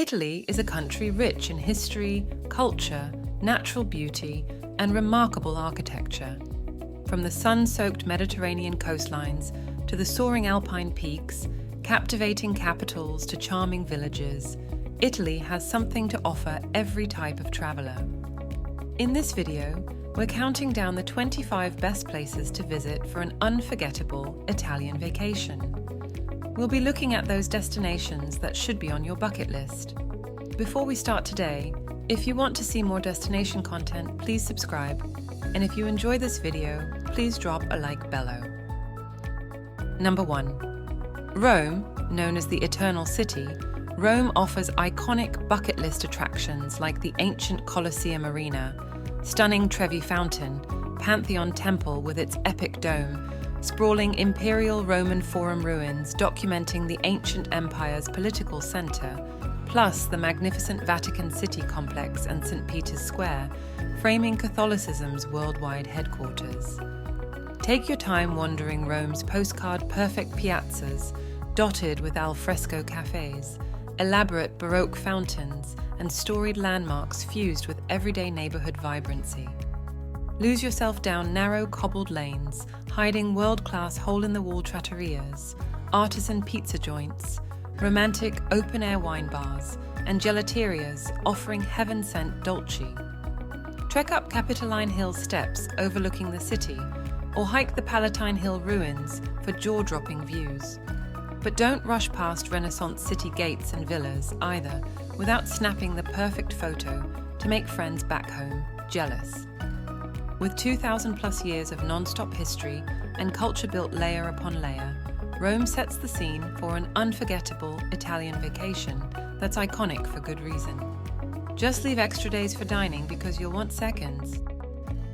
Italy is a country rich in history, culture, natural beauty, and remarkable architecture. From the sun-soaked Mediterranean coastlines to the soaring Alpine peaks, captivating capitals to charming villages, Italy has something to offer every type of traveler. In this video, we're counting down the 25 best places to visit for an unforgettable Italian vacation. We'll be looking at those destinations that should be on your bucket list. Before we start today, if you want to see more destination content, please subscribe. And if you enjoy this video, please drop a like below. Number 1. Rome, known as the Eternal City, Rome offers iconic bucket list attractions like the ancient Colosseum Arena, stunning Trevi Fountain, Pantheon Temple with its epic dome, sprawling imperial Roman Forum ruins documenting the ancient empire's political center, plus the magnificent Vatican City complex and St. Peter's Square, framing Catholicism's worldwide headquarters. Take your time wandering Rome's postcard-perfect piazzas, dotted with al fresco cafes, elaborate Baroque fountains, and storied landmarks fused with everyday neighborhood vibrancy. Lose yourself down narrow cobbled lanes, hiding world-class hole-in-the-wall trattorias, artisan pizza joints, romantic open-air wine bars, and gelaterias offering heaven-sent dolce. Trek up Capitoline Hill steps overlooking the city, or hike the Palatine Hill ruins for jaw-dropping views. But don't rush past Renaissance city gates and villas either without snapping the perfect photo to make friends back home jealous. With 2,000 plus years of non-stop history and culture built layer upon layer, Rome sets the scene for an unforgettable Italian vacation that's iconic for good reason. Just leave extra days for dining because you'll want seconds.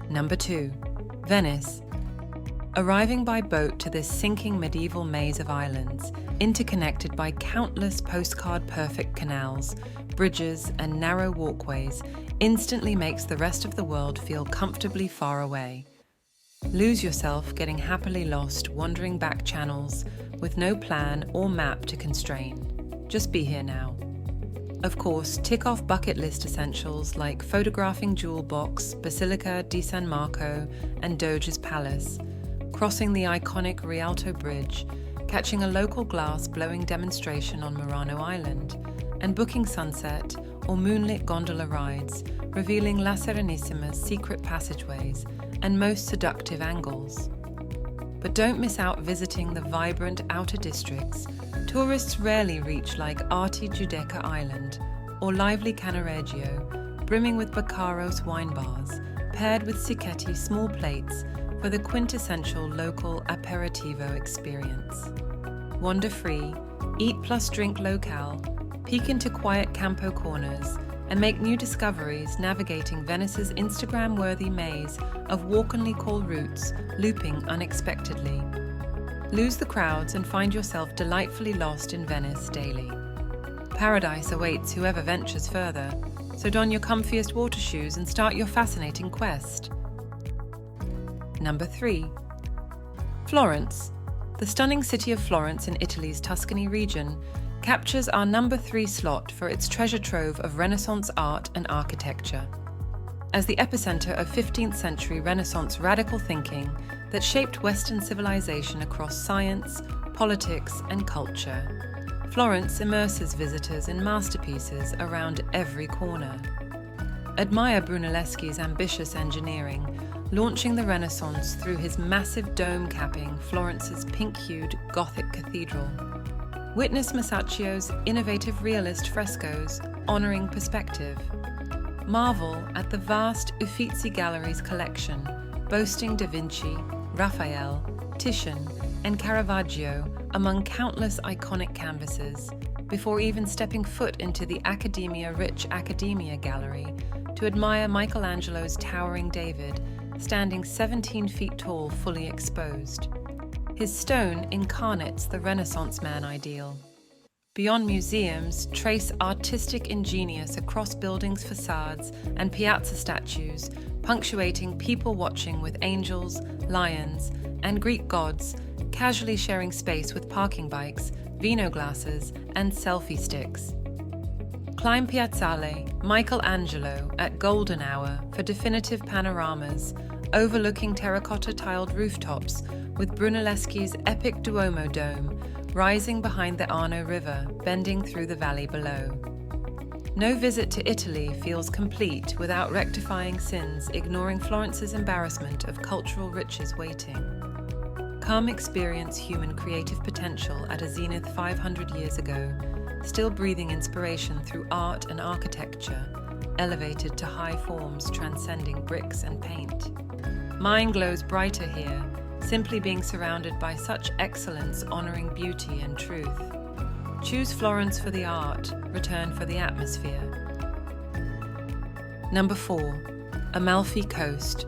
Number 2. Venice. Arriving by boat to this sinking medieval maze of islands, interconnected by countless postcard-perfect canals, bridges, and narrow walkways, instantly makes the rest of the world feel comfortably far away. Lose yourself getting happily lost wandering back channels with no plan or map to constrain. Just be here now. Of course, tick off bucket list essentials like photographing Jewel Box, Basilica di San Marco, and Doge's Palace, crossing the iconic Rialto Bridge, catching a local glass-blowing demonstration on Murano Island, and booking sunset or moonlit gondola rides, revealing La Serenissimi's secret passageways and most seductive angles. But don't miss out visiting the vibrant outer districts tourists rarely reach, like arty Giudecca Island or lively Cannaregio, brimming with Baccaros wine bars, paired with Sicchetti small plates for the quintessential local aperitivo experience. Wander free, eat plus drink locale, peek into quiet campo corners, and make new discoveries navigating Venice's Instagram-worthy maze of walk-and-call routes looping unexpectedly. Lose the crowds and find yourself delightfully lost in Venice daily. Paradise awaits whoever ventures further, so don your comfiest water shoes and start your fascinating quest. Number 3. Florence. The stunning city of Florence in Italy's Tuscany region captures our number 3 slot for its treasure trove of Renaissance art and architecture. As the epicenter of 15th century Renaissance radical thinking that shaped Western civilization across science, politics, and culture, Florence immerses visitors in masterpieces around every corner. Admire Brunelleschi's ambitious engineering, launching the Renaissance through his massive dome capping Florence's pink-hued Gothic cathedral. Witness Masaccio's innovative realist frescoes honoring perspective. Marvel at the vast Uffizi Gallery's collection, boasting Da Vinci, Raphael, Titian, and Caravaggio among countless iconic canvases, before even stepping foot into the Academia-rich Academia Gallery to admire Michelangelo's towering David, standing 17 feet tall, fully exposed. His stone incarnates the Renaissance man ideal. Beyond museums, trace artistic ingenious across buildings' facades and piazza statues, punctuating people watching with angels, lions, and Greek gods, casually sharing space with parking bikes, vino glasses, and selfie sticks. Climb Piazzale Michelangelo at golden hour for definitive panoramas overlooking terracotta-tiled rooftops with Brunelleschi's epic Duomo dome rising behind the Arno River, bending through the valley below. No visit to Italy feels complete without rectifying sins, ignoring Florence's embarrassment of cultural riches waiting. Come experience human creative potential at a zenith 500 years ago, still breathing inspiration through art and architecture, elevated to high forms transcending bricks and paint. Mine glows brighter here, simply being surrounded by such excellence honoring beauty and truth. Choose Florence for the art, return for the atmosphere. Number 4. Amalfi Coast.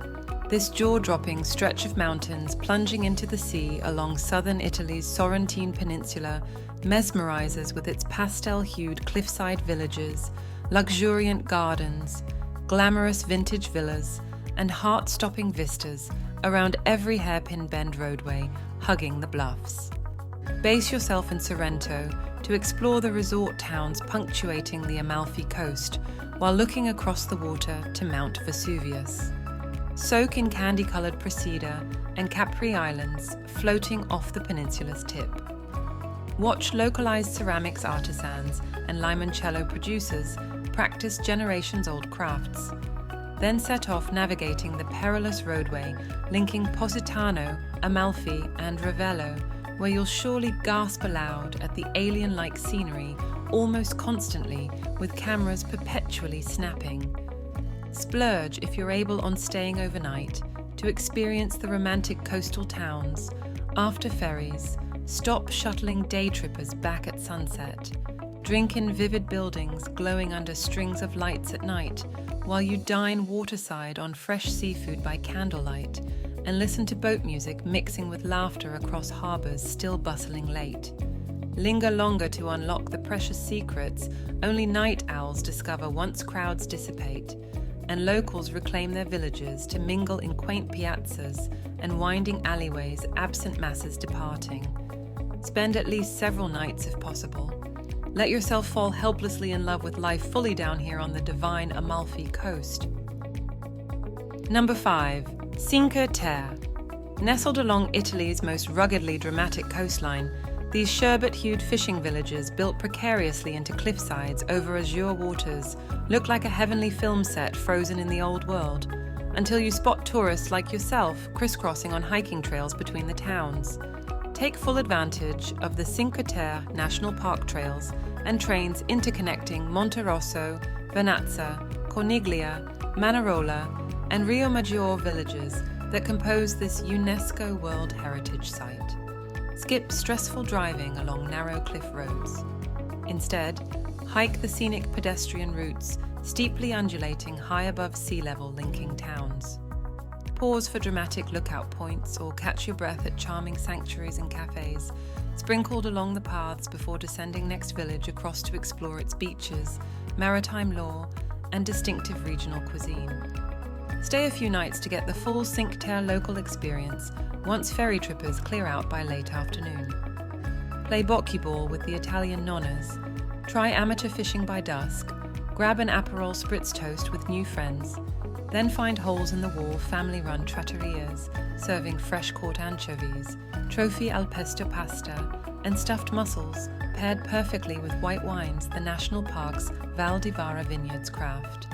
This jaw-dropping stretch of mountains plunging into the sea along southern Italy's Sorrentine Peninsula mesmerizes with its pastel-hued cliffside villages, luxuriant gardens, glamorous vintage villas, and heart-stopping vistas around every hairpin bend roadway hugging the bluffs. Base yourself in Sorrento to explore the resort towns punctuating the Amalfi Coast while looking across the water to Mount Vesuvius. Soak in candy-coloured Procida and Capri Islands floating off the peninsula's tip. Watch localised ceramics artisans and limoncello producers practice generations-old crafts. Then set off navigating the perilous roadway linking Positano, Amalfi and Ravello, where you'll surely gasp aloud at the alien-like scenery almost constantly with cameras perpetually snapping. Splurge if you're able on staying overnight to experience the romantic coastal towns, after ferries, stop shuttling day trippers back at sunset, drink in vivid buildings glowing under strings of lights at night while you dine waterside on fresh seafood by candlelight and listen to boat music mixing with laughter across harbours still bustling late. Linger longer to unlock the precious secrets only night owls discover once crowds dissipate, and locals reclaim their villages to mingle in quaint piazzas and winding alleyways absent masses departing. Spend at least several nights if possible. Let yourself fall helplessly in love with life fully down here on the divine Amalfi Coast. Number 5. Cinque Terre. Nestled along Italy's most ruggedly dramatic coastline, these sherbet-hued fishing villages built precariously into cliffsides over azure waters look like a heavenly film set frozen in the old world, until you spot tourists like yourself crisscrossing on hiking trails between the towns. Take full advantage of the Cinque Terre National Park trails and trains interconnecting Monterosso, Vernazza, Corniglia, Manarola, and Rio Maggiore villages that compose this UNESCO World Heritage Site. Skip stressful driving along narrow cliff roads. Instead, hike the scenic pedestrian routes, steeply undulating high above sea level linking towns. Pause for dramatic lookout points or catch your breath at charming sanctuaries and cafes, sprinkled along the paths before descending next village across to explore its beaches, maritime lore, and distinctive regional cuisine. Stay a few nights to get the full Cinque Terre local experience once ferry trippers clear out by late afternoon. Play bocce-ball with the Italian nonnas, try amateur fishing by dusk, grab an Aperol spritz toast with new friends, then find holes-in-the-wall family-run trattorias serving fresh-caught anchovies, trophy al pesto pasta, and stuffed mussels paired perfectly with white wines the national park's Val di Vara vineyards craft.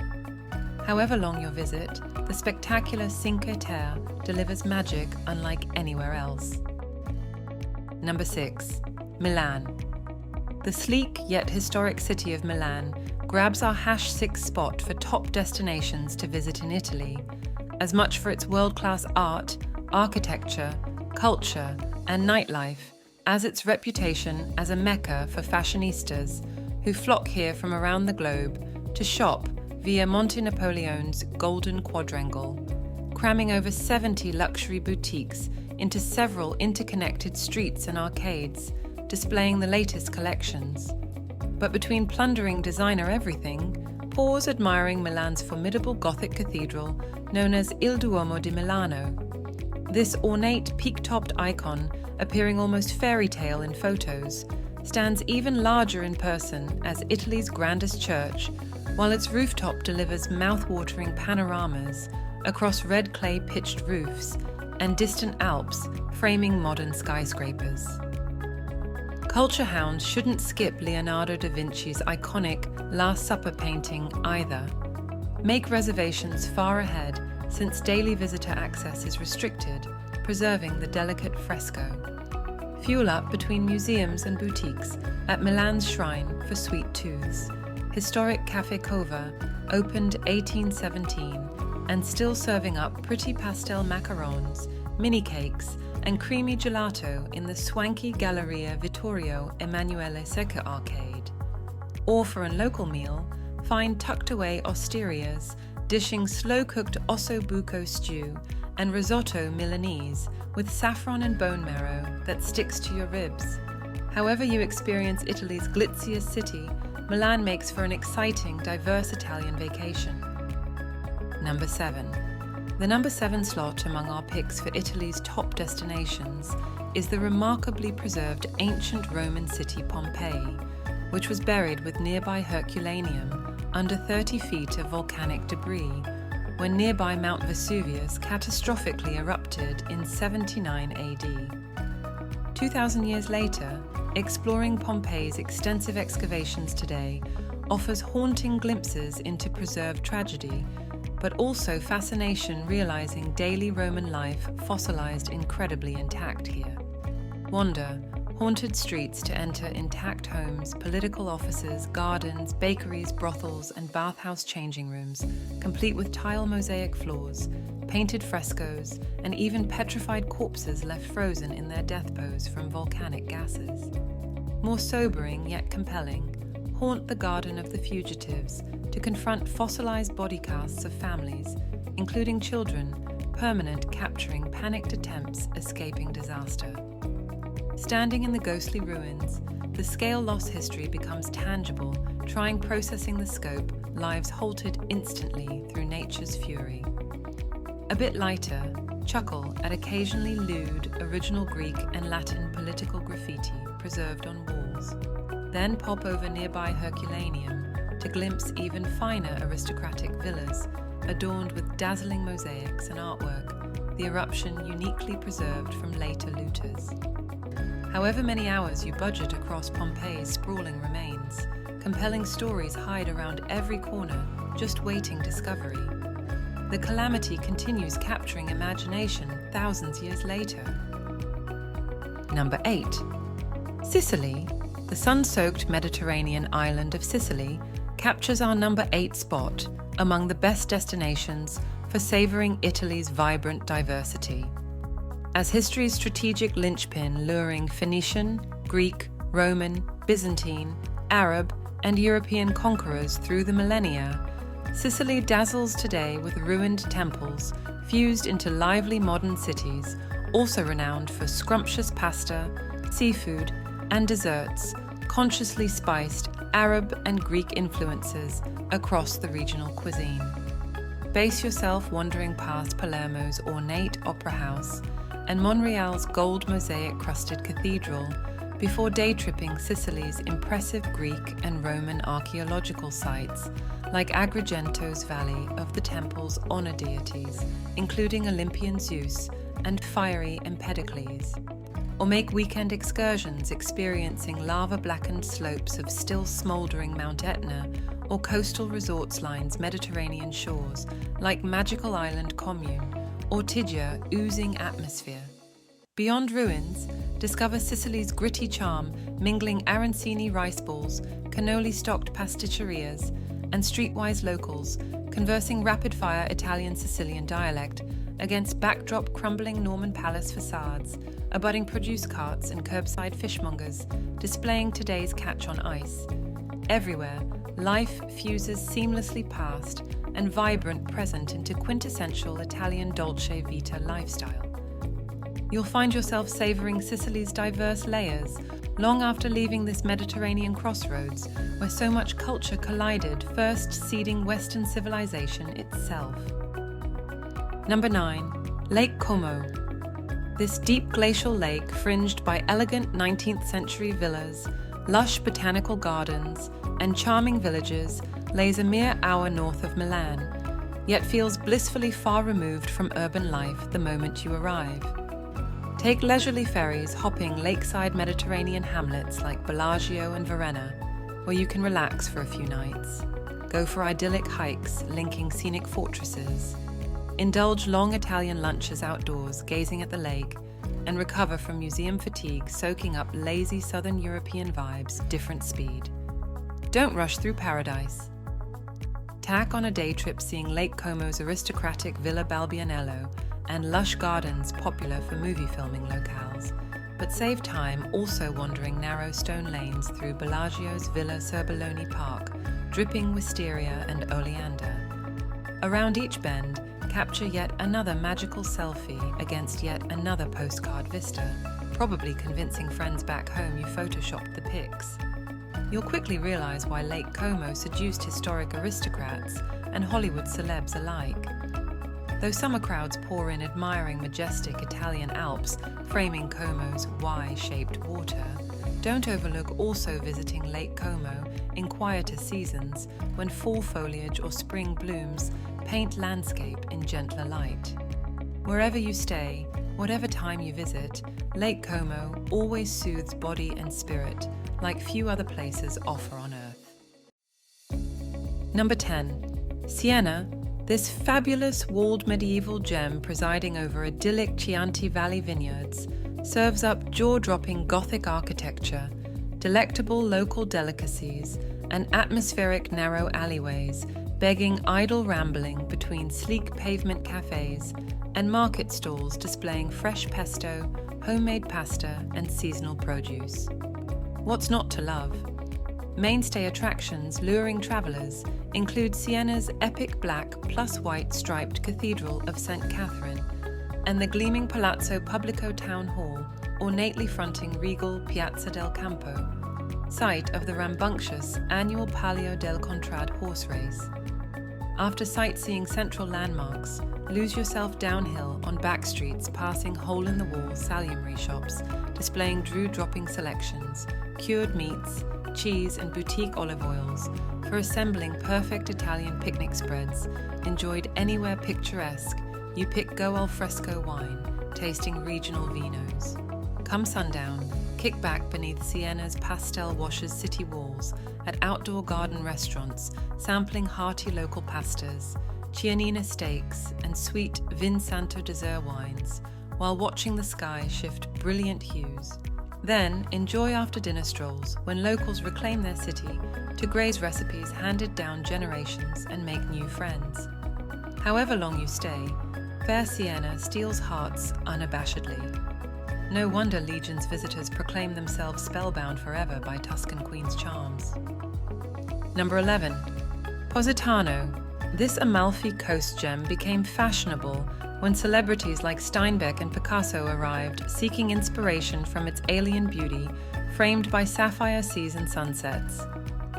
However long your visit, the spectacular Cinque Terre delivers magic unlike anywhere else. Number 6. Milan. The sleek yet historic city of Milan grabs our #6 spot for top destinations to visit in Italy, as much for its world-class art, architecture, culture, and nightlife as its reputation as a mecca for fashionistas who flock here from around the globe to shop via Monte Napoleon's Golden Quadrangle, cramming over 70 luxury boutiques into several interconnected streets and arcades, displaying the latest collections. But between plundering designer everything, pause admiring Milan's formidable Gothic cathedral known as Il Duomo di Milano. This ornate, peak-topped icon, appearing almost fairy tale in photos, stands even larger in person as Italy's grandest church, while its rooftop delivers mouth-watering panoramas across red clay pitched roofs and distant Alps framing modern skyscrapers. Culture hounds shouldn't skip Leonardo da Vinci's iconic Last Supper painting either. Make reservations far ahead since daily visitor access is restricted, preserving the delicate fresco. Fuel up between museums and boutiques at Milan's shrine for sweet tooths. Historic Café Cova opened 1817 and still serving up pretty pastel macarons, mini cakes, and creamy gelato in the swanky Galleria Vittorio Emanuele Secca arcade. Or for a local meal, find tucked-away osterias dishing slow-cooked osso buco stew and risotto Milanese with saffron and bone marrow that sticks to your ribs. However you experience Italy's glitziest city, Milan makes for an exciting, diverse Italian vacation. Number 7. The number 7 slot among our picks for Italy's top destinations is the remarkably preserved ancient Roman city Pompeii, which was buried with nearby Herculaneum under 30 feet of volcanic debris when nearby Mount Vesuvius catastrophically erupted in 79 AD. 2,000 years later, exploring Pompeii's extensive excavations today offers haunting glimpses into preserved tragedy, but also fascination realizing daily Roman life fossilized incredibly intact here. Wander haunted streets to enter intact homes, political offices, gardens, bakeries, brothels, and bathhouse changing rooms, complete with tile mosaic floors, painted frescoes, and even petrified corpses left frozen in their death pose from volcanic gases. More sobering yet compelling, haunt the Garden of the Fugitives to confront fossilized body casts of families, including children, permanent capturing panicked attempts escaping disaster. Standing in the ghostly ruins, the scale-loss history becomes tangible, trying processing the scope, lives halted instantly through nature's fury. A bit lighter, chuckle at occasionally lewd original Greek and Latin political graffiti preserved on walls. Then pop over nearby Herculaneum to glimpse even finer aristocratic villas adorned with dazzling mosaics and artwork, the eruption uniquely preserved from later looters. However many hours you budget across Pompeii's sprawling remains, compelling stories hide around every corner, just waiting discovery. The calamity continues capturing imagination thousands years later. Number 8. Sicily, the sun-soaked Mediterranean island of Sicily, captures our number 8 spot among the best destinations for savoring Italy's vibrant diversity. As history's strategic linchpin luring Phoenician, Greek, Roman, Byzantine, Arab, and European conquerors through the millennia, Sicily dazzles today with ruined temples fused into lively modern cities, also renowned for scrumptious pasta, seafood, and desserts, consciously spiced Arab and Greek influences across the regional cuisine. Base yourself wandering past Palermo's ornate opera house and Monreal's gold mosaic-crusted cathedral before day-tripping Sicily's impressive Greek and Roman archaeological sites like Agrigento's Valley of the temple's honor deities, including Olympian Zeus and fiery Empedocles. Or make weekend excursions experiencing lava-blackened slopes of still smouldering Mount Etna or coastal resorts lines Mediterranean shores like Magical Island Commune or Tiggia oozing atmosphere. Beyond ruins, discover Sicily's gritty charm mingling arancini rice balls, cannoli-stocked pasticcerias, and streetwise locals conversing rapid-fire Italian-Sicilian dialect against backdrop crumbling Norman palace facades, abutting produce carts and curbside fishmongers displaying today's catch on ice. Everywhere, life fuses seamlessly past and vibrant present into quintessential Italian dolce vita lifestyle. You'll find yourself savoring Sicily's diverse layers long after leaving this Mediterranean crossroads where so much culture collided, first seeding Western civilization itself. Number 9. Lake Como. This deep glacial lake, fringed by elegant 19th century villas, lush botanical gardens, and charming villages, lays a mere hour north of Milan, yet feels blissfully far removed from urban life the moment you arrive. Take leisurely ferries hopping lakeside Mediterranean hamlets like Bellagio and Verona, where you can relax for a few nights. Go for idyllic hikes linking scenic fortresses. Indulge long Italian lunches outdoors, gazing at the lake, and recover from museum fatigue, soaking up lazy Southern European vibes, different speed. Don't rush through paradise. Tack on a day trip seeing Lake Como's aristocratic Villa Balbianello and lush gardens popular for movie filming locales, but save time also wandering narrow stone lanes through Bellagio's Villa Cerboloni Park, dripping wisteria and oleander. Around each bend, capture yet another magical selfie against yet another postcard vista, probably convincing friends back home you photoshopped the pics. You'll quickly realize why Lake Como seduced historic aristocrats and Hollywood celebs alike. Though summer crowds pour in admiring majestic Italian Alps framing Como's Y-shaped water, don't overlook also visiting Lake Como in quieter seasons when fall foliage or spring blooms paint landscape in gentler light. Wherever you stay, whatever time you visit, Lake Como always soothes body and spirit like few other places offer on Earth. Number 10. Siena, this fabulous walled medieval gem presiding over idyllic Chianti Valley vineyards, serves up jaw-dropping Gothic architecture, delectable local delicacies, and atmospheric narrow alleyways, begging idle rambling between sleek pavement cafes and market stalls displaying fresh pesto, homemade pasta, and seasonal produce. What's not to love? Mainstay attractions luring travellers include Siena's epic black plus white striped Cathedral of St. Catherine and the gleaming Palazzo Pubblico Town Hall, ornately fronting regal Piazza del Campo, site of the rambunctious annual Palio del Contrad horse race. After sightseeing central landmarks, lose yourself downhill on back streets passing hole-in-the-wall salumery shops displaying dew-dropping selections, cured meats, cheese and boutique olive oils for assembling perfect Italian picnic spreads, enjoyed anywhere picturesque, you pick go al fresco wine, tasting regional vinos. Come sundown, kick back beneath Siena's pastel washes city walls at outdoor garden restaurants sampling hearty local pastas, Chianina steaks and sweet Vin Santo dessert wines while watching the sky shift brilliant hues. Then enjoy after-dinner strolls when locals reclaim their city to graze recipes handed down generations and make new friends. However long you stay, fair Siena steals hearts unabashedly. No wonder Legion's visitors proclaim themselves spellbound forever by Tuscan Queen's charms. Number 11. Positano. This Amalfi Coast gem became fashionable when celebrities like Steinbeck and Picasso arrived, seeking inspiration from its alien beauty, framed by sapphire seas and sunsets.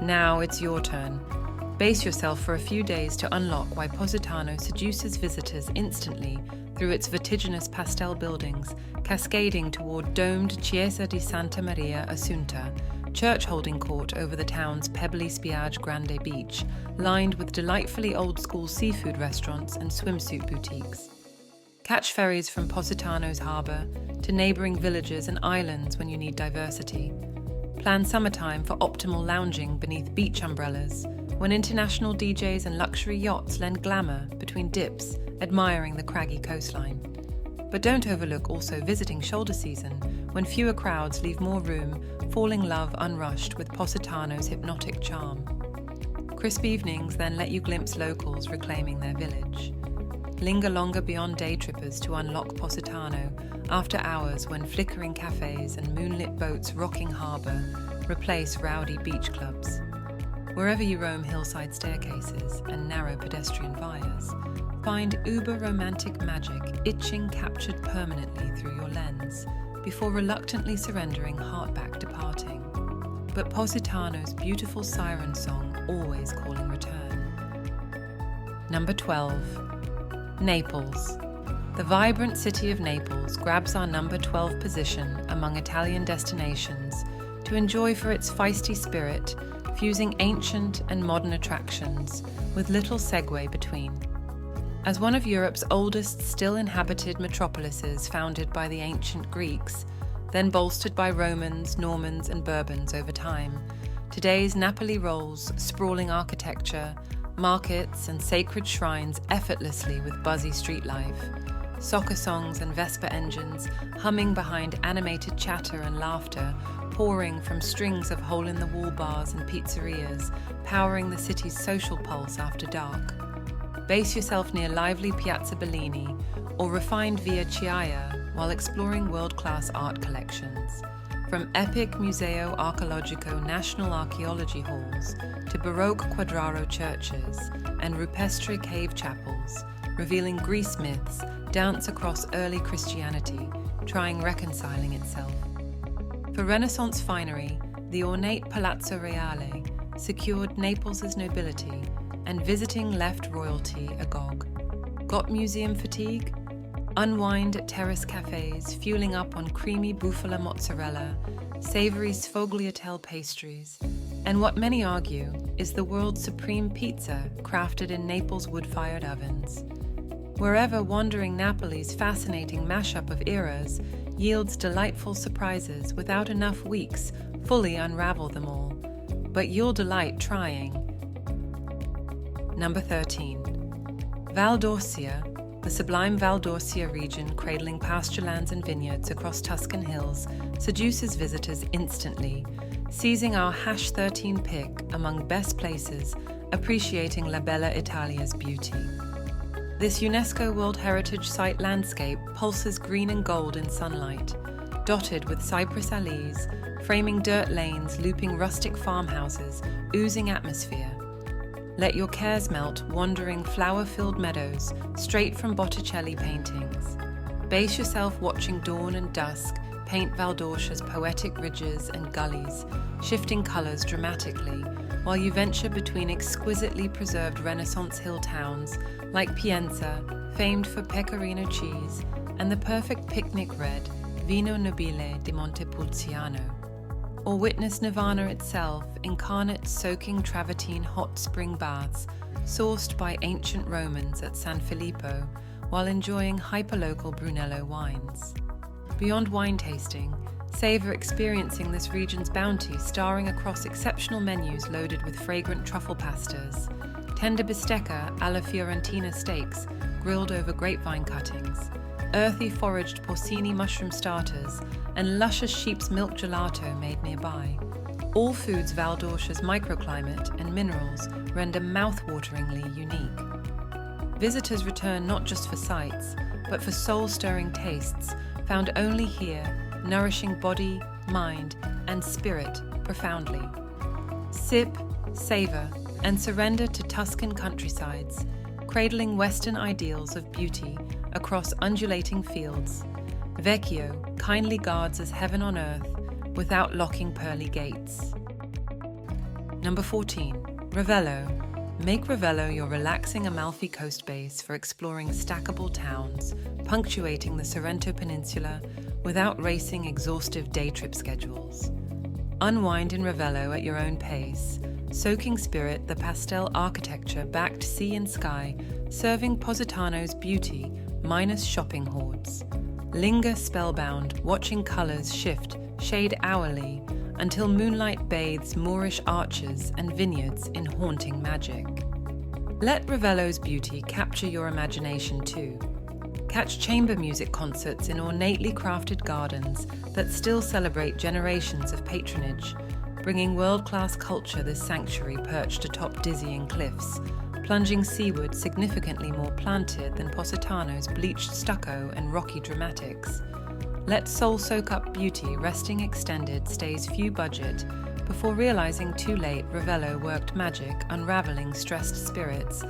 Now it's your turn. Base yourself for a few days to unlock why Positano seduces visitors instantly through its vertiginous pastel buildings, cascading toward domed Chiesa di Santa Maria Assunta, church holding court over the town's pebbly Spiagge Grande beach, lined with delightfully old-school seafood restaurants and swimsuit boutiques. Catch ferries from Positano's harbour to neighbouring villages and islands when you need diversity. Plan summertime for optimal lounging beneath beach umbrellas, when international DJs and luxury yachts lend glamour between dips, admiring the craggy coastline. But don't overlook also visiting shoulder season, when fewer crowds leave more room, falling love unrushed with Positano's hypnotic charm. Crisp evenings then let you glimpse locals reclaiming their village. Linger longer beyond day trippers to unlock Positano after hours when flickering cafes and moonlit boats rocking harbour replace rowdy beach clubs. Wherever you roam hillside staircases and narrow pedestrian vias, find uber-romantic magic itching captured permanently through your lens before reluctantly surrendering heartback departing. But Positano's beautiful siren song always calling return. Number 12. Naples. The vibrant city of Naples grabs our number 12 position among Italian destinations to enjoy for its feisty spirit, fusing ancient and modern attractions with little segue between. As one of Europe's oldest still inhabited metropolises founded by the ancient Greeks, then bolstered by Romans, Normans and Bourbons over time, today's Napoli rolls sprawling architecture, markets and sacred shrines effortlessly with buzzy street life, soccer songs and Vespa engines humming behind animated chatter and laughter pouring from strings of hole-in-the-wall bars and pizzerias, powering the city's social pulse after dark. Base yourself near lively Piazza Bellini or refined Via Chiaia while exploring world-class art collections. From epic Museo Archeologico National Archaeology halls to Baroque Quadraro churches and rupestre cave chapels, revealing Greece myths dance across early Christianity, trying reconciling itself. For Renaissance finery, the ornate Palazzo Reale secured Naples' nobility and visiting left royalty agog. Got museum fatigue? Unwind at terrace cafes, fueling up on creamy bufala mozzarella, savory sfogliatelle pastries, and what many argue is the world's supreme pizza crafted in Naples' wood-fired ovens. Wherever wandering Napoli's fascinating mashup of eras yields delightful surprises without enough weeks fully unravel them all, but you'll delight trying. Number 13. Val d'Orcia, the sublime Val d'Orcia region cradling pasture lands and vineyards across Tuscan hills, seduces visitors instantly, seizing our #13 pick among best places, appreciating La Bella Italia's beauty. This UNESCO World Heritage Site landscape pulses green and gold in sunlight, dotted with cypress allees, framing dirt lanes looping rustic farmhouses, oozing atmosphere. Let your cares melt wandering flower-filled meadows straight from Botticelli paintings. Base yourself watching dawn and dusk paint Val d'Orcia's poetic ridges and gullies, shifting colours dramatically, while you venture between exquisitely preserved Renaissance hill towns like Pienza, famed for pecorino cheese, and the perfect picnic red Vino Nobile di Montepulciano. Or witness Nirvana itself, incarnate soaking travertine hot spring baths, sourced by ancient Romans at San Filippo, while enjoying hyperlocal Brunello wines. Beyond wine tasting, savor experiencing this region's bounty starring across exceptional menus loaded with fragrant truffle pastas, tender bistecca alla Fiorentina steaks grilled over grapevine cuttings, earthy foraged porcini mushroom starters, and luscious sheep's milk gelato made nearby. All foods Val d'Orcia's microclimate and minerals render mouth-wateringly unique. Visitors return not just for sights, but for soul-stirring tastes found only here, nourishing body, mind, and spirit profoundly. Sip, savor, and surrender to Tuscan countrysides, cradling Western ideals of beauty across undulating fields. Vecchio kindly guards as heaven on earth without locking pearly gates. Number 14. Ravello. Make Ravello your relaxing Amalfi Coast base for exploring stackable towns, punctuating the Sorrento Peninsula without racing exhaustive day trip schedules. Unwind in Ravello at your own pace, soaking spirit the pastel architecture backed sea and sky, serving Positano's beauty minus shopping hordes. Linger spellbound, watching colours shift, shade hourly, until moonlight bathes Moorish arches and vineyards in haunting magic. Let Ravello's beauty capture your imagination too. Catch chamber music concerts in ornately crafted gardens that still celebrate generations of patronage, bringing world-class culture this sanctuary perched atop dizzying cliffs, plunging seaward significantly more planted than Positano's bleached stucco and rocky dramatics. Let soul soak up beauty resting extended stays few budget, before realizing too late Ravello worked magic unraveling stressed spirits,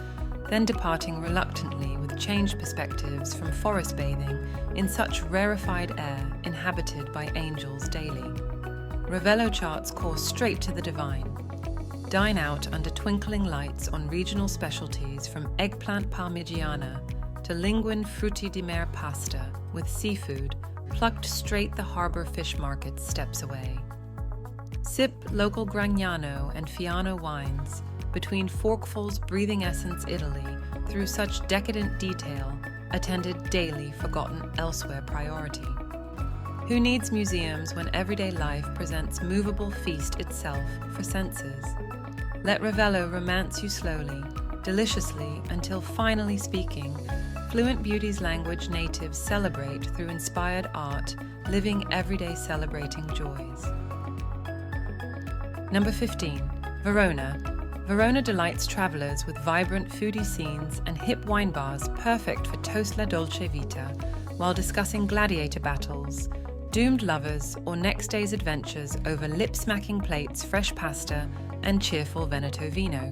then departing reluctantly with changed perspectives from forest bathing in such rarefied air inhabited by angels daily. Ravello charts course straight to the divine. Dine out under twinkling lights on regional specialties from eggplant parmigiana to linguine frutti di mare pasta with seafood plucked straight the harbor fish market steps away. Sip local Gragnano and Fiano wines between forkfuls breathing essence Italy through such decadent detail, attended daily forgotten elsewhere priority. Who needs museums when everyday life presents movable feast itself for senses? Let Ravello romance you slowly, deliciously, until finally speaking, fluent beauty's language natives celebrate through inspired art, living everyday celebrating joys. Number 15. Verona. Verona delights travelers with vibrant foodie scenes and hip wine bars perfect for toast la dolce vita while discussing gladiator battles, doomed lovers, or next day's adventures over lip-smacking plates, fresh pasta, and cheerful Veneto vino.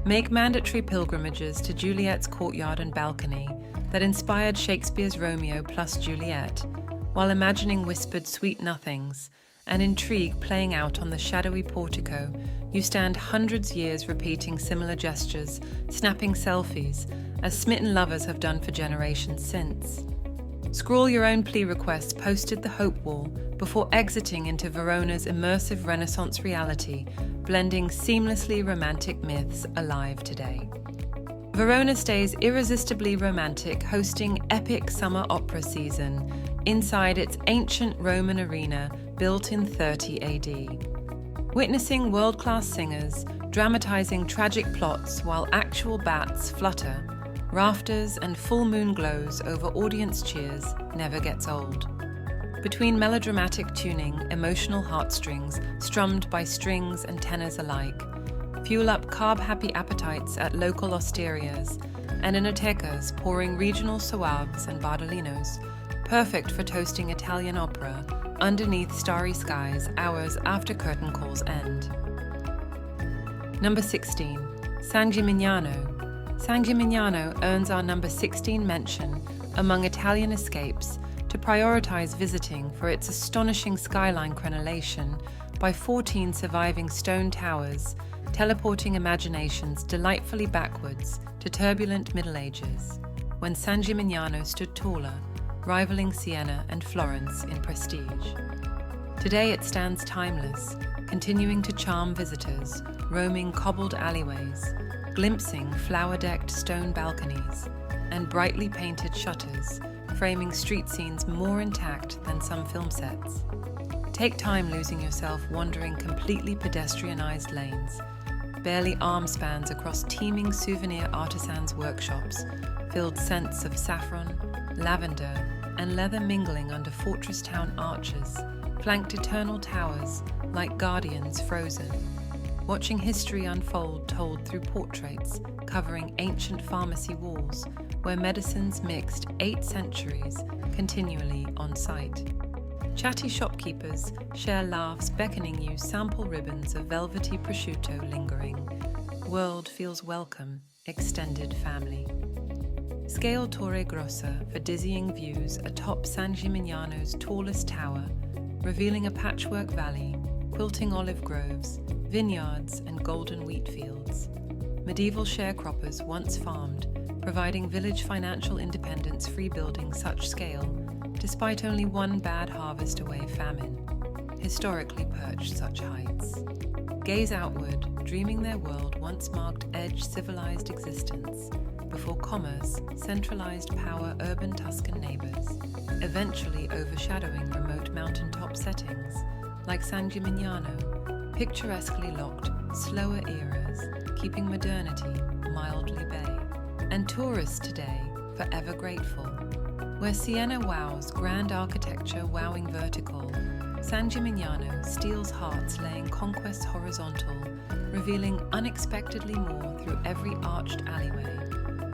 Make mandatory pilgrimages to Juliet's courtyard and balcony that inspired Shakespeare's Romeo plus Juliet, while imagining whispered sweet nothings and intrigue playing out on the shadowy portico. You stand hundreds years repeating similar gestures, snapping selfies, as smitten lovers have done for generations since. Scrawl your own plea requests posted the Hope Wall before exiting into Verona's immersive Renaissance reality, blending seamlessly romantic myths alive today. Verona stays irresistibly romantic, hosting epic summer opera season inside its ancient Roman arena built in 30 AD. Witnessing world-class singers dramatizing tragic plots while actual bats flutter, rafters and full moon glows over audience cheers never gets old. Between melodramatic tuning, emotional heartstrings strummed by strings and tenors alike, fuel up carb-happy appetites at local osterias, and enotecas pouring regional soaves and bardolinos, perfect for toasting Italian opera underneath starry skies hours after curtain calls end. Number 16. San Gimignano. San Gimignano earns our number 16 mention among Italian escapes to prioritize visiting for its astonishing skyline crenellation by 14 surviving stone towers, teleporting imaginations delightfully backwards to turbulent Middle Ages, when San Gimignano stood taller, rivaling Siena and Florence in prestige. Today it stands timeless, continuing to charm visitors, roaming cobbled alleyways, glimpsing flower-decked stone balconies, and brightly painted shutters, framing street scenes more intact than some film sets. Take time losing yourself wandering completely pedestrianized lanes, barely arm spans across teeming souvenir artisans' workshops, filled scents of saffron, lavender, and leather mingling under fortress town arches, flanked eternal towers like guardians frozen, watching history unfold told through portraits covering ancient pharmacy walls where medicines mixed 8 centuries continually on site. Chatty shopkeepers share laughs beckoning you sample ribbons of velvety prosciutto lingering. World feels welcome, extended family. Scale Torre Grossa for dizzying views atop San Gimignano's tallest tower, revealing a patchwork valley, quilting olive groves, vineyards and golden wheat fields. Medieval sharecroppers once farmed, providing village financial independence free building such scale, despite only one bad harvest away famine, historically perched such heights. Gaze outward, dreaming their world once marked edge civilized existence, before commerce, centralized power urban Tuscan neighbors, eventually overshadowing remote mountaintop settings, like San Gimignano, picturesquely locked, slower eras, keeping modernity mildly bay. And tourists today, forever grateful. Where Siena wows grand architecture wowing vertical, San Gimignano steals hearts laying conquests horizontal, revealing unexpectedly more through every arched alleyway,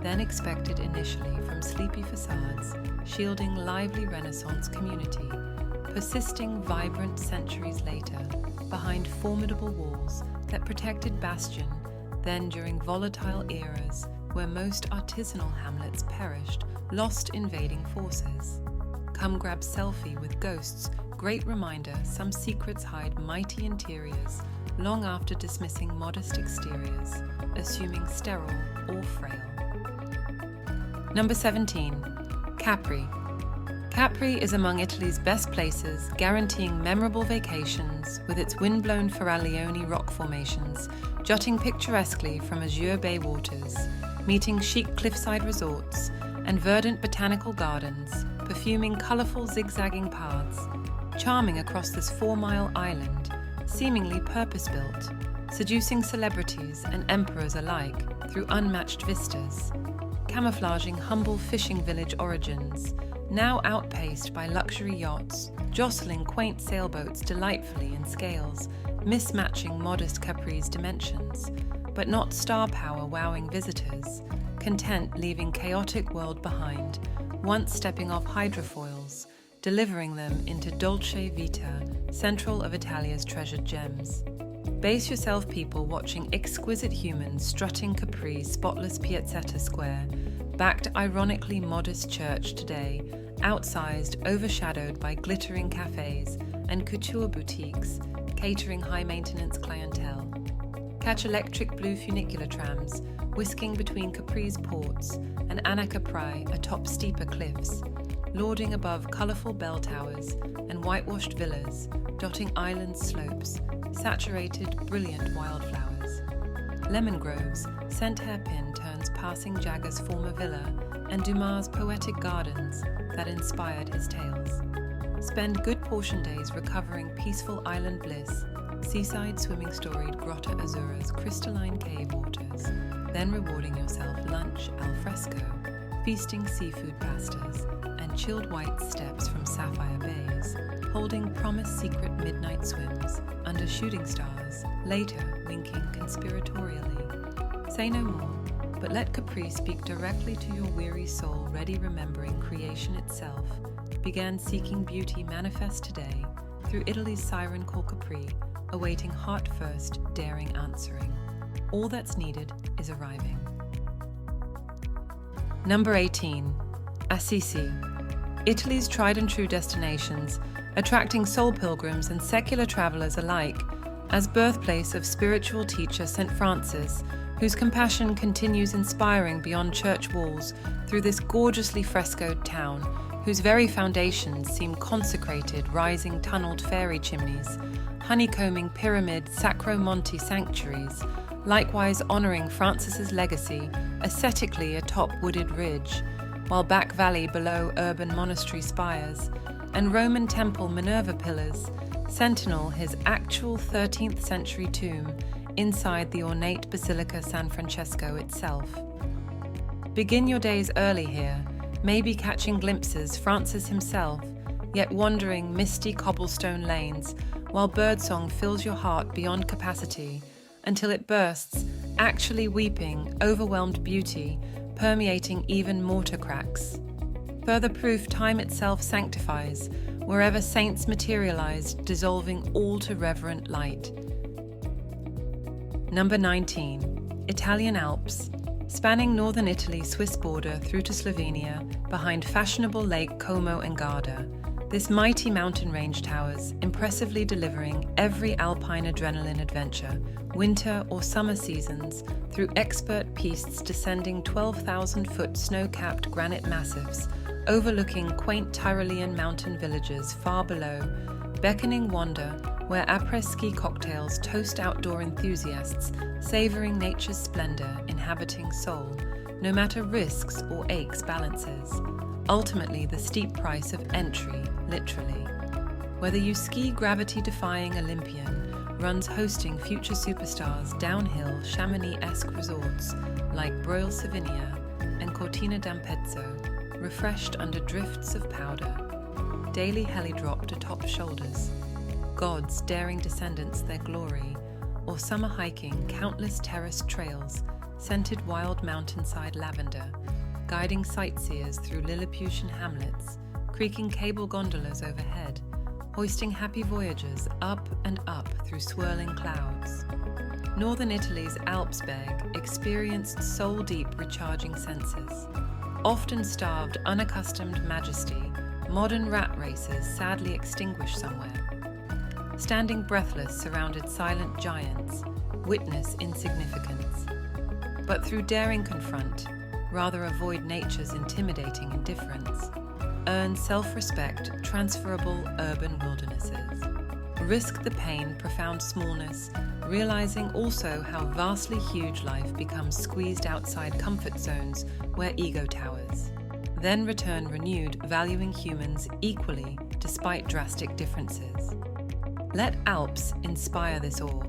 than expected initially from sleepy facades, shielding lively Renaissance community, persisting vibrant centuries later, behind formidable walls that protected Bastion, then during volatile eras where most artisanal hamlets perished, lost invading forces. Come grab selfie with ghosts, great reminder some secrets hide mighty interiors, long after dismissing modest exteriors, assuming sterile or frail. Number 17. Capri. Capri is among Italy's best places, guaranteeing memorable vacations with its wind-blown Ferraglione rock formations, jutting picturesquely from azure bay waters, meeting chic cliffside resorts, and verdant botanical gardens, perfuming colourful zigzagging paths, charming across this 4-mile island, seemingly purpose-built, seducing celebrities and emperors alike through unmatched vistas, camouflaging humble fishing village origins, now outpaced by luxury yachts, jostling quaint sailboats delightfully in scales, mismatching modest Capri's dimensions, but not star power wowing visitors, content leaving chaotic world behind, once stepping off hydrofoils, delivering them into dolce vita, central of Italia's treasured gems. Base yourself people watching exquisite humans strutting Capri's spotless Piazzetta Square, backed ironically modest church today, outsized, overshadowed by glittering cafes and couture boutiques, catering high-maintenance clientele. Catch electric blue funicular trams, whisking between Capri's ports and Anna Capri atop steeper cliffs, lording above colourful bell towers and whitewashed villas, dotting island slopes, saturated, brilliant wildflowers. Lemon groves, scent hairpin turns passing Jagger's former villa and Dumas' poetic gardens that inspired his tales. Spend good portion days recovering peaceful island bliss, seaside swimming storied Grotta Azzurra's crystalline cave waters, then rewarding yourself lunch al fresco, feasting seafood pastas, and chilled white steps from sapphire bays, holding promised secret midnight swims under shooting stars, later winking conspiratorially. Say no more, but let Capri speak directly to your weary soul ready remembering creation itself, began seeking beauty manifest today through Italy's siren called Capri, awaiting heart first, daring answering. All that's needed is arriving. Number 18. Assisi. Italy's tried and true destinations, attracting soul pilgrims and secular travelers alike, as birthplace of spiritual teacher St. Francis, whose compassion continues inspiring beyond church walls through this gorgeously frescoed town, whose very foundations seem consecrated rising tunneled fairy chimneys, honeycombing pyramid Sacromonte sanctuaries, likewise honouring Francis's legacy ascetically atop wooded ridge, while back valley below urban monastery spires, and Roman temple Minerva pillars sentinel his actual 13th century tomb inside the ornate Basilica San Francesco itself. Begin your days early here, maybe catching glimpses Francis himself, yet wandering misty cobblestone lanes while birdsong fills your heart beyond capacity until it bursts, actually weeping, overwhelmed beauty, permeating even mortar cracks. Further proof time itself sanctifies, wherever saints materialize, dissolving all to reverent light. Number 19. Italian Alps. Spanning northern Italy's Swiss border through to Slovenia, behind fashionable Lake Como and Garda, this mighty mountain range towers, impressively delivering every Alpine adrenaline adventure, winter or summer seasons, through expert pistes descending 12,000-foot snow-capped granite massifs, overlooking quaint Tyrolean mountain villages far below, beckoning wonder where après-ski cocktails toast outdoor enthusiasts, savouring nature's splendour, inhabiting soul, no matter risks or aches balances. Ultimately the steep price of entry, literally. Whether you ski gravity-defying Olympian, runs hosting future superstars downhill Chamonix-esque resorts like Broil Savinia and Cortina d'Ampezzo, refreshed under drifts of powder, daily heli-dropped atop shoulders, gods daring descendants their glory, or summer hiking countless terraced trails, scented wild mountainside lavender, guiding sightseers through Lilliputian hamlets, creaking cable gondolas overhead, hoisting happy voyagers up and up through swirling clouds. Northern Italy's Alps beg experienced soul-deep recharging senses. Often starved, unaccustomed majesty, modern rat races sadly extinguished somewhere. Standing breathless surrounded silent giants, witness insignificance. But through daring confront, rather avoid nature's intimidating indifference. earn self-respect transferable urban wildernesses. Risk the pain, profound smallness, realizing also how vastly huge life becomes squeezed outside comfort zones where ego towers. Then return renewed, valuing humans equally despite drastic differences. Let Alps inspire this awe.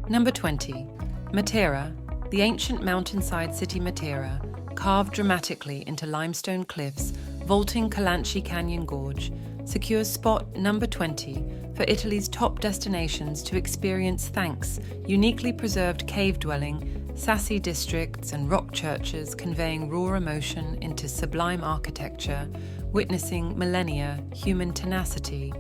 Number 20. Matera, the ancient mountainside city Matera, carved dramatically into limestone cliffs, vaulting Calanchi Canyon Gorge, secures spot number 20 for Italy's top destinations to experience thanks uniquely preserved cave-dwelling, sassy districts and rock churches conveying raw emotion into sublime architecture, witnessing millennia human tenacity,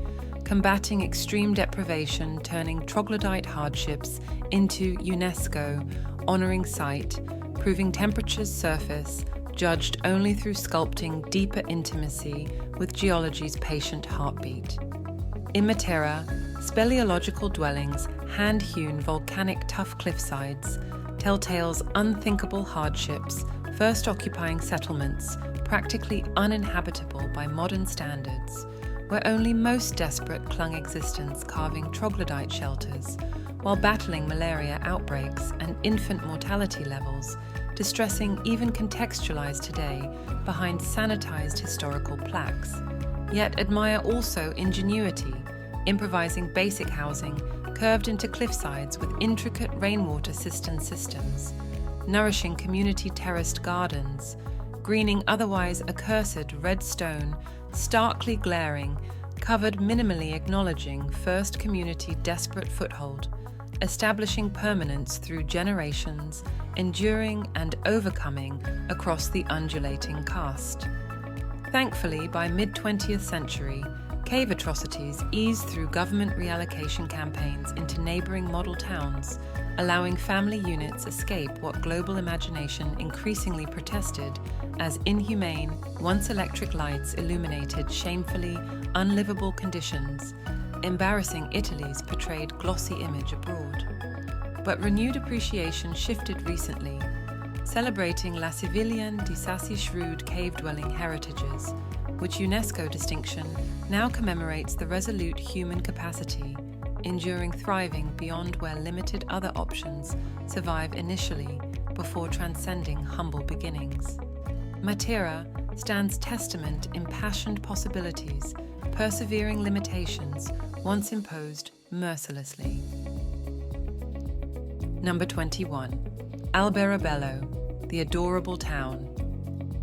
combating extreme deprivation, turning troglodyte hardships into UNESCO, honouring sight, proving temperature's surface, judged only through sculpting deeper intimacy with geology's patient heartbeat. In Matera, speleological dwellings, hand-hewn volcanic tough cliffsides, tell tales unthinkable hardships, first occupying settlements practically uninhabitable by modern standards, where only most desperate clung existence carving troglodyte shelters, while battling malaria outbreaks and infant mortality levels, distressing even contextualized today behind sanitized historical plaques. Yet admire also ingenuity, improvising basic housing curved into cliffsides with intricate rainwater cistern systems, nourishing community terraced gardens, greening otherwise accursed red stone, starkly glaring, covered minimally acknowledging first community desperate foothold, establishing permanence through generations, enduring and overcoming across the undulating karst. Thankfully, by mid-20th century, cave atrocities eased through government reallocation campaigns into neighbouring model towns, allowing family units escape what global imagination increasingly protested as inhumane, once electric lights illuminated shamefully unlivable conditions, embarrassing Italy's portrayed glossy image abroad. But renewed appreciation shifted recently, celebrating La Civilian di Sassi shrewd cave-dwelling heritages, which UNESCO distinction now commemorates the resolute human capacity, enduring thriving beyond where limited other options survive initially before transcending humble beginnings. Matera stands testament impassioned possibilities, persevering limitations once imposed mercilessly. Number 21. Alberobello, the adorable town.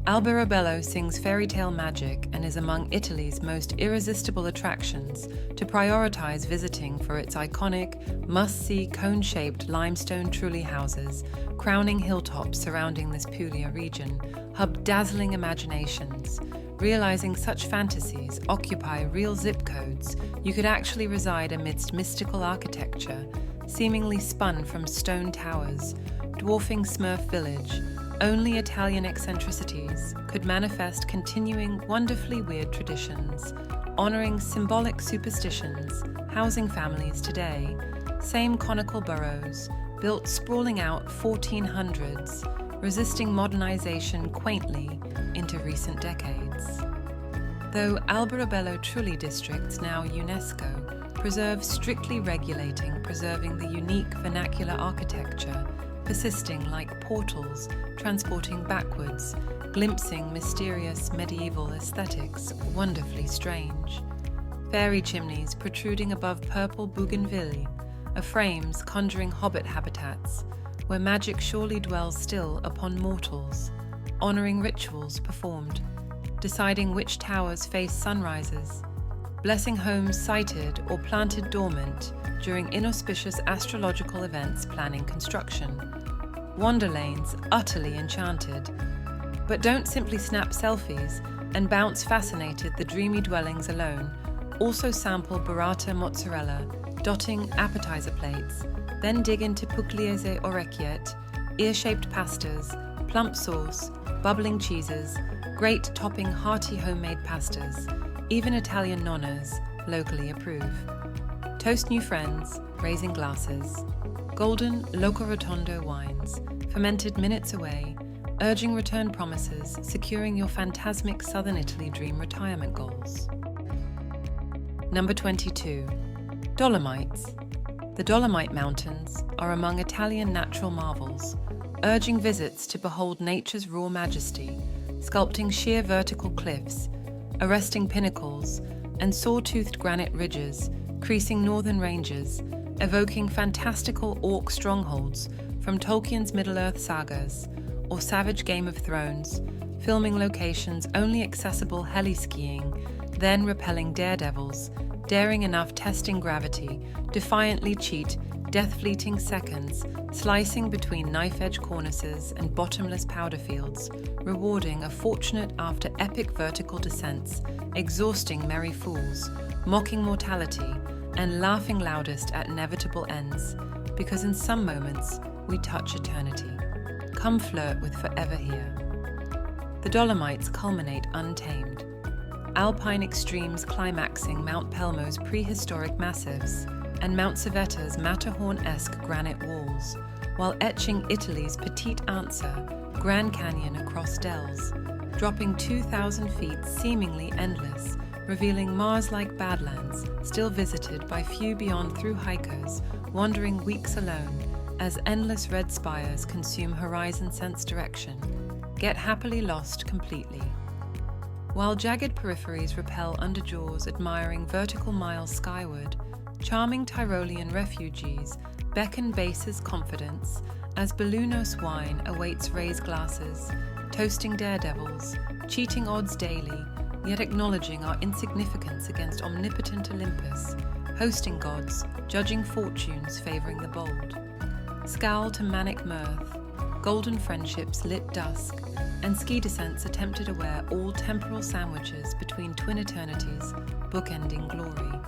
Alberobello sings fairy tale magic and is among Italy's most irresistible attractions to prioritize visiting for its iconic, must-see cone-shaped limestone trulli houses, crowning hilltops surrounding this Puglia region, hub dazzling imaginations. Realizing such fantasies occupy real zip codes, you could actually reside amidst mystical architecture, seemingly spun from stone towers, dwarfing Smurf village. Only Italian eccentricities could manifest continuing wonderfully weird traditions, honoring symbolic superstitions, housing families today, same conical boroughs, built sprawling out 1400s, resisting modernization quaintly into recent decades. Though Alberobello Trulli districts, now UNESCO, preserve strictly regulating preserving the unique vernacular architecture, persisting like portals, transporting backwards, glimpsing mysterious medieval aesthetics, wonderfully strange. Fairy chimneys protruding above purple bougainville, frames conjuring hobbit habitats, where magic surely dwells still upon mortals, honouring rituals performed, deciding which towers face sunrises, blessing homes sited or planted dormant during inauspicious astrological events planning construction. Wander lanes utterly enchanted. But don't simply snap selfies and bounce fascinated the dreamy dwellings alone. Also sample burrata mozzarella, dotting appetizer plates, then dig into pugliese orecchiette, ear-shaped pastas, plump sauce, bubbling cheeses, great topping hearty homemade pastas, even Italian nonnas, locally approve. Toast new friends, raising glasses. Golden Loco Rotondo wines, fermented minutes away, urging return promises, securing your phantasmic southern Italy dream retirement goals. Number 22. Dolomites. The Dolomite Mountains are among Italian natural marvels, urging visits to behold nature's raw majesty, sculpting sheer vertical cliffs, arresting pinnacles, and saw-toothed granite ridges, creasing northern ranges, evoking fantastical orc strongholds from Tolkien's Middle-earth sagas or savage Game of Thrones, filming locations only accessible heli-skiing, then repelling daredevils, daring enough testing gravity, defiantly cheat death-fleeting seconds, slicing between knife-edge cornices and bottomless powder fields, rewarding a fortunate after epic vertical descents, exhausting merry fools, mocking mortality, and laughing loudest at inevitable ends, because in some moments we touch eternity. Come flirt with forever here. The Dolomites culminate untamed. Alpine extremes climaxing Mount Pelmo's prehistoric massifs and Mount Civetta's Matterhorn-esque granite walls, while etching Italy's petite answer, Grand Canyon across dells, dropping 2,000 feet seemingly endless, revealing Mars-like badlands still visited by few beyond through hikers, wandering weeks alone as endless red spires consume horizon sense direction, get happily lost completely. While jagged peripheries repel underjaws admiring vertical miles skyward, charming Tyrolean refugees beckon base's confidence as Bellunos wine awaits raised glasses, toasting daredevils, cheating odds daily, yet acknowledging our insignificance against omnipotent Olympus, hosting gods, judging fortunes favoring the bold. Scowl to manic mirth, golden friendships lit dusk, and ski descents attempted to wear all temporal sandwiches between twin eternities, bookending glory.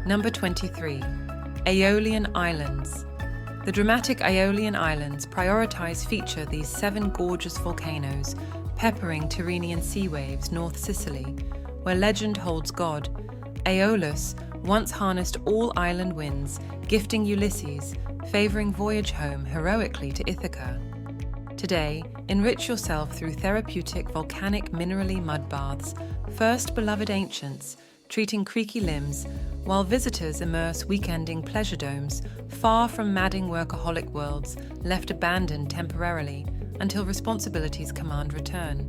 Number 23. Aeolian Islands. The dramatic Aeolian Islands feature these 7 gorgeous volcanoes, peppering Tyrrhenian sea waves north Sicily, where legend holds God. Aeolus once harnessed all island winds, gifting Ulysses, favoring voyage home heroically to Ithaca. Today, enrich yourself through therapeutic volcanic minerally mud baths, first beloved ancients, treating creaky limbs, while visitors immerse weekending pleasure domes, far from madding workaholic worlds left abandoned temporarily until responsibilities command return.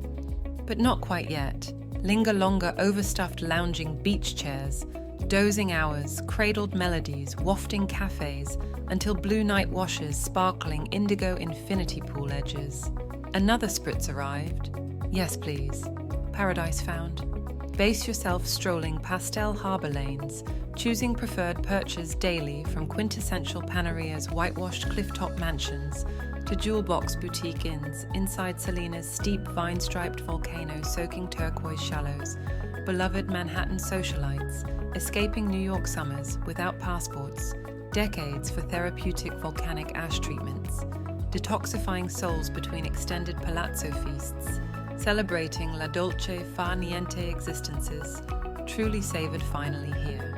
But not quite yet. Linger longer overstuffed lounging beach chairs, dozing hours, cradled melodies, wafting cafes, until blue night washes sparkling indigo infinity pool edges. Another spritz arrived. Yes, please. Paradise found. Base yourself strolling pastel harbour lanes, choosing preferred perches daily from quintessential Panaria's whitewashed clifftop mansions to jewel-box boutique inns inside Selena's steep vine-striped volcano soaking turquoise shallows, beloved Manhattan socialites, escaping New York summers without passports, decades for therapeutic volcanic ash treatments, detoxifying souls between extended palazzo feasts, celebrating la dolce far niente existences, truly savoured finally here.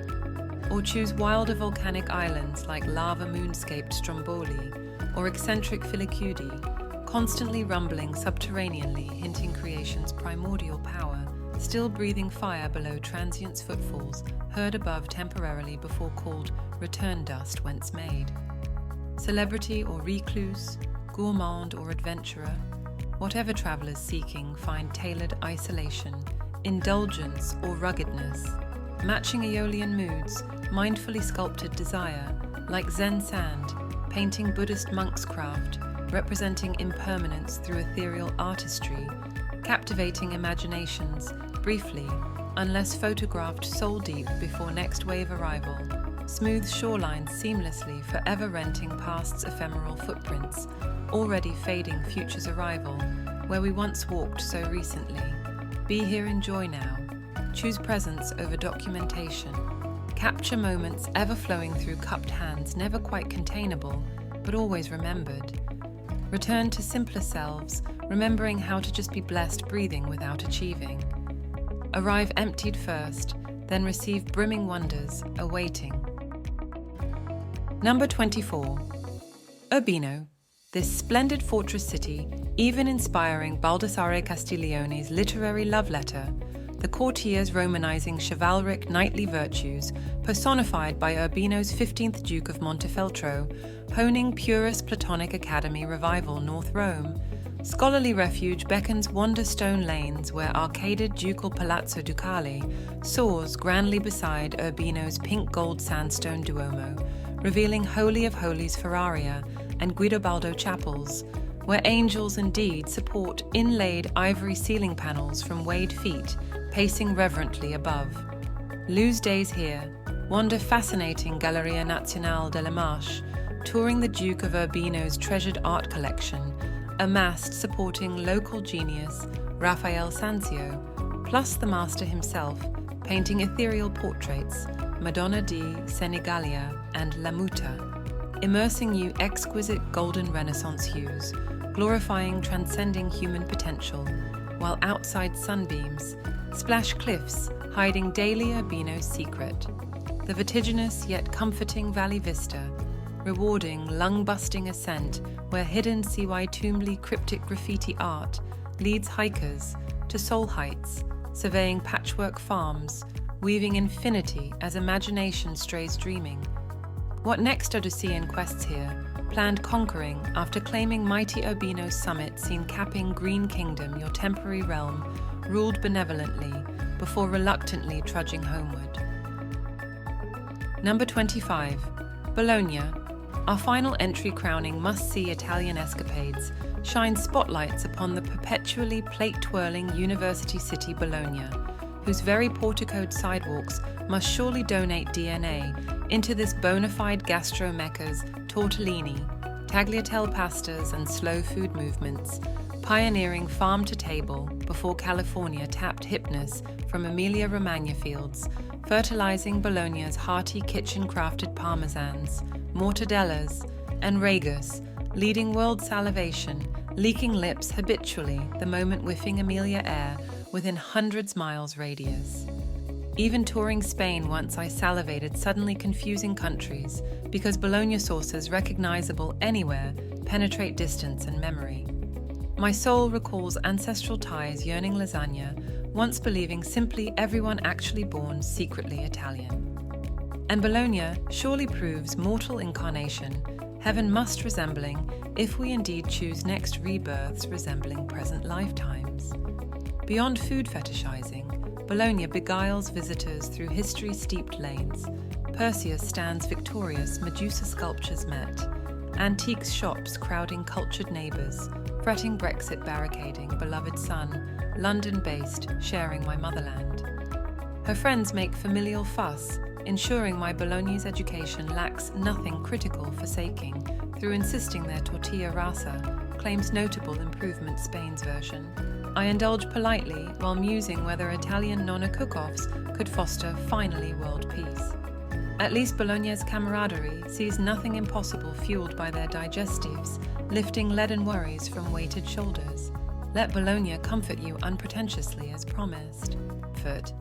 Or choose wilder volcanic islands like lava moonscaped Stromboli or eccentric Filicudi, constantly rumbling subterraneanly, hinting creation's primordial power, still breathing fire below transient's footfalls, heard above temporarily before called return dust whence made. Celebrity or recluse, gourmand or adventurer, whatever travellers seeking find tailored isolation, indulgence or ruggedness, matching Aeolian moods, mindfully sculpted desire, like Zen sand, painting Buddhist monk's craft, representing impermanence through ethereal artistry, captivating imaginations, briefly, unless photographed soul-deep before next wave arrival, smooth shorelines seamlessly forever renting past's ephemeral footprints, already fading future's arrival, where we once walked so recently. Be here in joy now. Choose presence over documentation. Capture moments ever flowing through cupped hands, never quite containable, but always remembered. Return to simpler selves, remembering how to just be blessed breathing without achieving. Arrive emptied first, then receive brimming wonders, awaiting. Number 24. Urbino. this splendid fortress city, even inspiring Baldassare Castiglione's literary love letter, the courtiers romanizing chivalric knightly virtues, personified by Urbino's 15th Duke of Montefeltro, honing purest Platonic Academy revival North Rome, scholarly refuge beckons wander-stone lanes where arcaded ducal Palazzo Ducale soars grandly beside Urbino's pink-gold sandstone Duomo, revealing Holy of Holies Ferraria and Guidobaldo chapels, where angels indeed support inlaid ivory ceiling panels from wade feet pacing reverently above. Lose days here, wander fascinating Galleria Nazionale delle Marche, touring the Duke of Urbino's treasured art collection, amassed supporting local genius Raphael Sanzio, plus the master himself, painting ethereal portraits, Madonna di Senigallia and La Muta, immersing you exquisite golden Renaissance hues, glorifying transcending human potential, while outside sunbeams splash cliffs hiding daily Urbino's secret, the vertiginous yet comforting Valley Vista, rewarding lung-busting ascent where hidden CY Tombly cryptic graffiti art leads hikers to soul heights, surveying patchwork farms, weaving infinity as imagination strays dreaming. What next Odyssean quests here, planned conquering after claiming mighty Urbino's summit seen capping Green Kingdom, your temporary realm, ruled benevolently before reluctantly trudging homeward. Number 25. Bologna. Our final entry crowning must-see Italian escapades shines spotlights upon the perpetually plate-twirling university city Bologna, whose very porticoed sidewalks must surely donate DNA into this bona fide gastro-mecca's tortellini, tagliatelle pastas and slow food movements, pioneering farm to table before California tapped hipness from Emilia-Romagna fields, fertilizing Bologna's hearty kitchen-crafted parmesans, mortadellas, and ragus, leading world salivation, leaking lips habitually the moment whiffing Emilia air within hundreds miles radius. Even touring Spain once I salivated suddenly confusing countries because Bologna sauces recognizable anywhere penetrate distance and memory. My soul recalls ancestral ties yearning lasagna, once believing simply everyone actually born secretly Italian. And Bologna surely proves mortal incarnation, heaven must resembling, if we indeed choose next rebirths resembling present lifetimes. Beyond food fetishizing, Bologna beguiles visitors through history-steeped lanes. Perseus stands victorious, Medusa sculptures met. Antiques shops crowding cultured neighbours, fretting Brexit barricading beloved son, London-based, sharing my motherland. Her friends make familial fuss, ensuring my Bologna's education lacks nothing critical forsaking, through insisting their tortilla rasa claims notable improvement Spain's version. I indulge politely while musing whether Italian nonna cook-offs could foster finally world peace. At least Bologna's camaraderie sees nothing impossible fueled by their digestives, lifting leaden worries from weighted shoulders. Let Bologna comfort you unpretentiously as promised. Foot.